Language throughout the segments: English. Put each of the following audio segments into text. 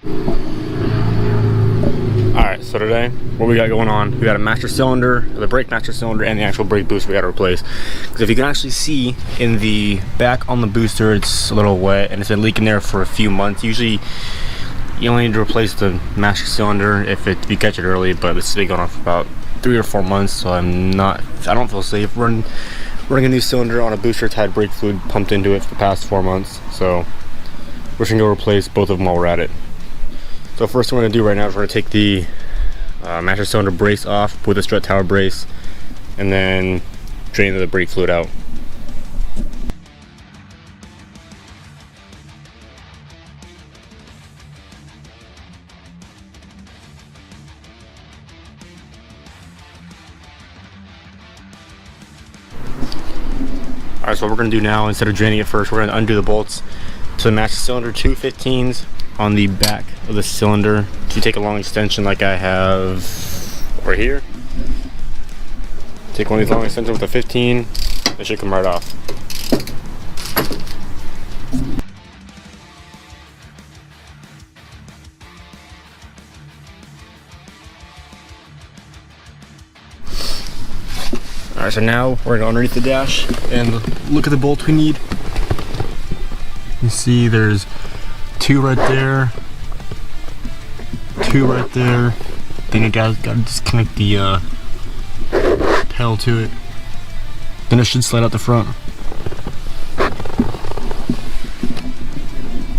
Alright, so today, what we got going on, we got a master cylinder, the brake master cylinder, and the actual brake booster we got to replace. Because if you can actually see in the back on the booster, it's a little wet and it's been leaking there for a few months. Usually, you only need to replace the master cylinder if you catch it early, but it's been going on for about 3 or 4 months, so I don't feel safe running a new cylinder on a booster that's had brake fluid pumped into it for the past 4 months. So we're just gonna go replace both of them while we're at it. So first thing we're gonna do right now is we're gonna take the master cylinder brace off with the strut tower brace, and then drain the brake fluid out. Alright, so what we're going to do now, instead of draining it first, we're going to undo the bolts to the master cylinder, 2 15s on the back of the cylinder. If you take a long extension like I have over here, take one of these long extensions with a 15, it should come right off. Alright, so now we're going to go underneath the dash and look at the bolts we need. You see there's 2 right there, 2 right there. Then you guys got to disconnect the pedal to it. Then it should slide out the front.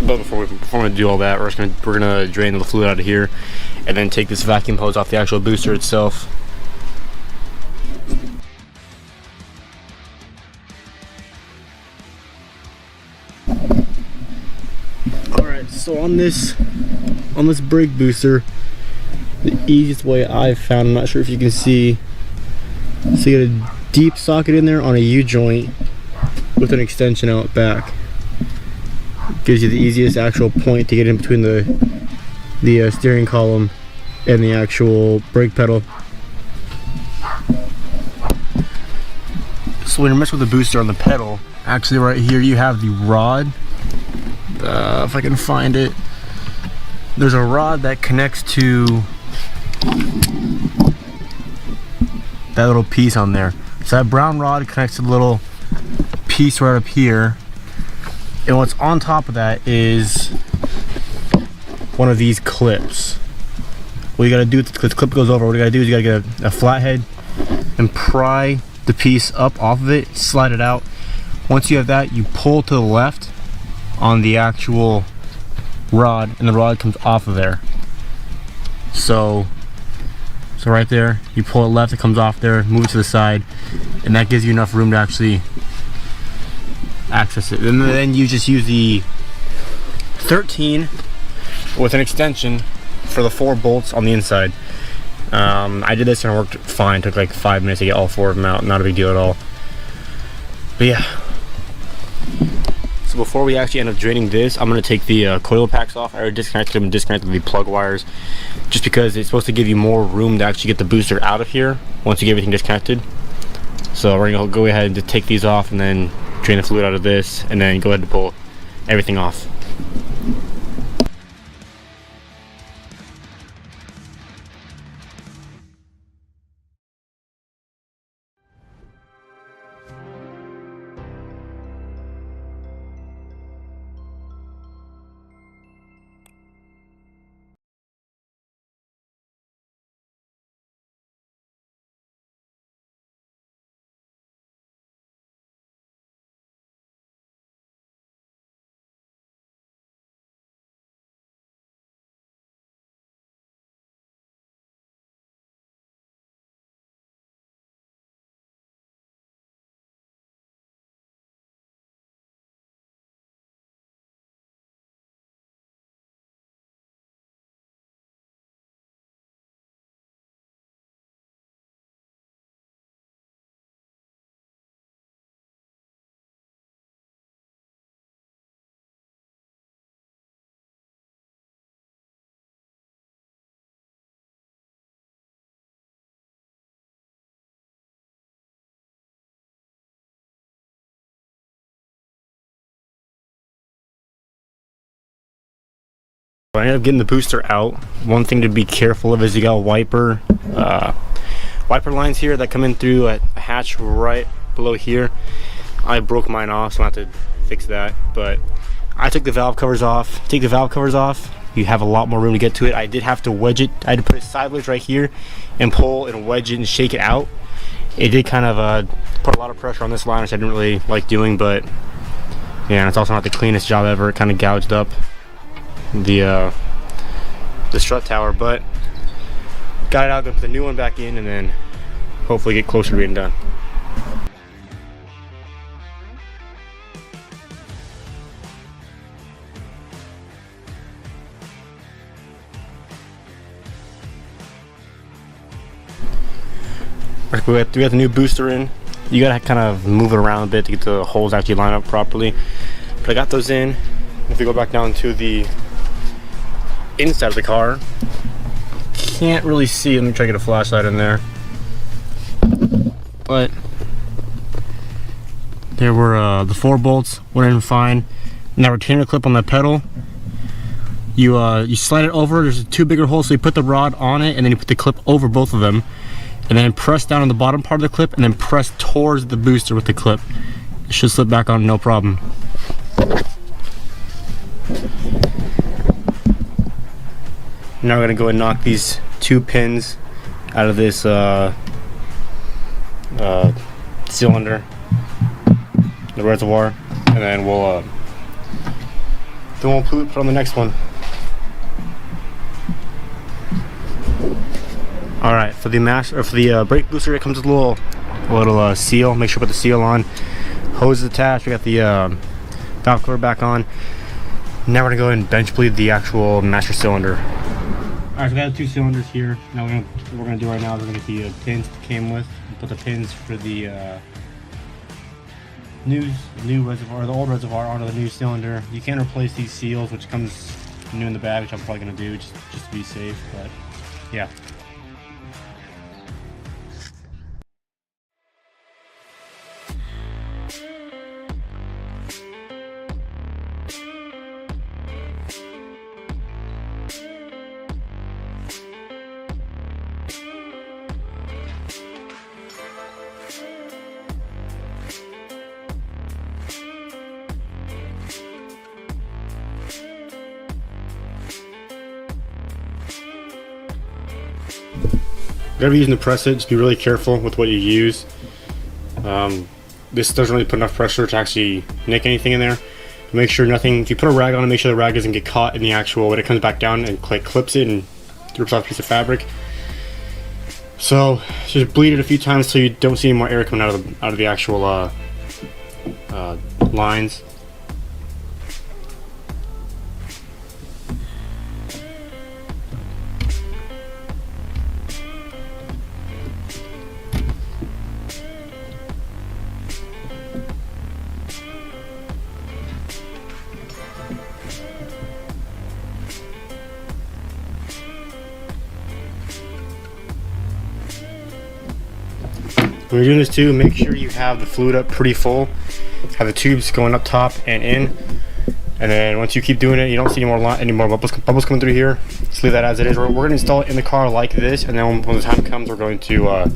But before we do all that, we're gonna drain the fluid out of here, and then take this vacuum hose off the actual booster itself. Alright, so on this brake booster, the easiest way I've found, I'm not sure if you can see, so you get a deep socket in there on a U-joint with an extension out back. Gives you the easiest actual point to get in between the steering column and the actual brake pedal. So when you're messing with the booster on the pedal, actually right here you have the rod. If I can find it, there's a rod that connects to that little piece on there. So that brown rod connects to the little piece right up here, and what's on top of that is one of these clips. What you gotta do, because the clip goes over, what you gotta do is you gotta get a flathead and pry the piece up off of it, slide it out. Once you have that, you pull to the left on the actual rod, and the rod comes off of there. So right there, you pull it left, it comes off there, move it to the side, and that gives you enough room to actually access it. And then you just use the 13 with an extension for the 4 bolts on the inside. I did this and it worked fine. It took like 5 minutes to get all 4 of them out. Not a big deal at all. But yeah. So before we actually end up draining this, I'm going to take the coil packs off. I already disconnected them and disconnected the plug wires, just because it's supposed to give you more room to actually get the booster out of here once you get everything disconnected. So we're going to go ahead and just take these off and then drain the fluid out of this, and then go ahead and pull everything off. I ended up getting the booster out. One thing to be careful of is you got wiper lines here that come in through a hatch right below here. I broke mine off, so I have to fix that. But I took the valve covers off. Take the valve covers off, you have a lot more room to get to it. I did have to wedge it. I had to put it sideways right here and pull and wedge it and shake it out. It did kind of put a lot of pressure on this line, which I didn't really like doing, but yeah, and it's also not the cleanest job ever. It kind of gouged up the strut tower, but got it out. Gonna put the new one back in and then hopefully get closer to being done. We got the new booster in. You gotta kind of move it around a bit to get the holes actually line up properly. But I got those in. If we go back down to the inside of the car, can't really see. Let me try to get a flashlight in there. But there were the 4 bolts went in fine. And that retainer clip on the pedal, you slide it over. There's 2 bigger holes, so you put the rod on it, and then you put the clip over both of them, and then press down on the bottom part of the clip, and then press towards the booster with the clip. It should slip back on no problem. Now we're gonna go and knock these 2 pins out of this cylinder, the reservoir, and then we'll put on the next one. All right, for the brake booster, it comes with a little seal. Make sure to put the seal on. Hose is attached. We got the valve cover back on. Now we're gonna go and bench bleed the actual master cylinder. All right, so we got the 2 cylinders here. Now what we're gonna do right now is we're gonna get the pins that came with, and put the pins for the new reservoir, the old reservoir, onto the new cylinder. You can replace these seals, which comes new in the bag, which I'm probably gonna do just to be safe. But yeah. Whatever you're using to press it, just be really careful with what you use. This doesn't really put enough pressure to actually nick anything in there. Make sure nothing, if you put a rag on it, make sure the rag doesn't get caught in the actual, when it comes back down and clips it and rips off a piece of fabric. So just bleed it a few times so you don't see any more air coming out of the actual lines. When you're doing this too, make sure you have the fluid up pretty full. Have the tubes going up top and in. And then once you keep doing it, you don't see any more bubbles coming through here. Just leave that as it is. We're going to install it in the car like this, and then when the time comes, we're going to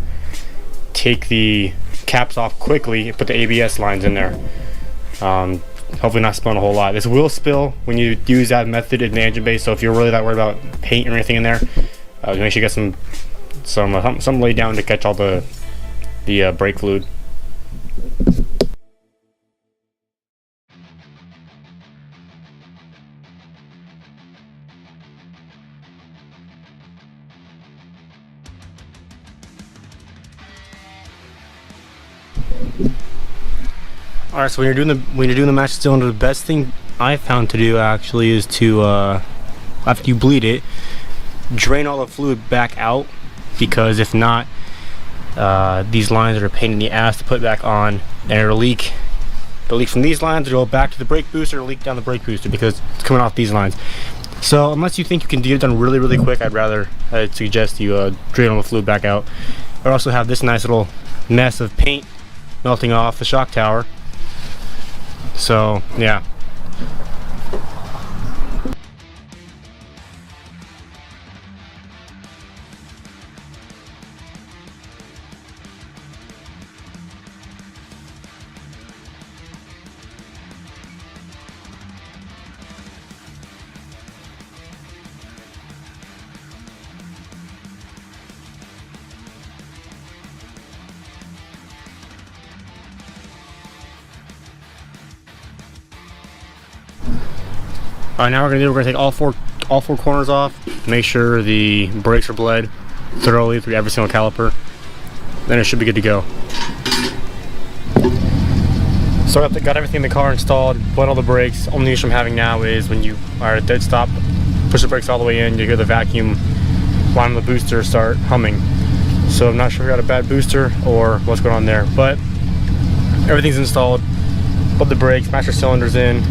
take the caps off quickly and put the ABS lines in there. Hopefully not spilling a whole lot. This will spill when you use that method in the engine bay, so if you're really that worried about paint or anything in there, make sure you get something laid down to catch all the brake fluid. All right, so when you're doing the master cylinder, the best thing I found to do actually is to after you bleed it, drain all the fluid back out, because if not, these lines are a pain in the ass to put back on, and it'll leak. It'll leak from these lines, it'll go back to the brake booster, it'll leak down the brake booster because it's coming off these lines. So unless you think you can get it done really quick, I'd suggest you drain all the fluid back out. I also have this nice little mess of paint melting off the shock tower. So yeah. Alright, now we're gonna take all four corners off, make sure the brakes are bled thoroughly through every single caliper. Then it should be good to go. So I got everything in the car installed, bled all the brakes. Only issue I'm having now is when you are at dead stop, push the brakes all the way in, you hear the vacuum line on the booster start humming. So I'm not sure if we got a bad booster or what's going on there, but everything's installed. Put the brakes, master cylinders in.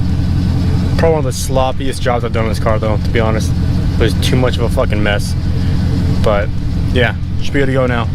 Probably one of the sloppiest jobs I've done on this car though, to be honest. It was too much of a fucking mess. But yeah, should be good to go now.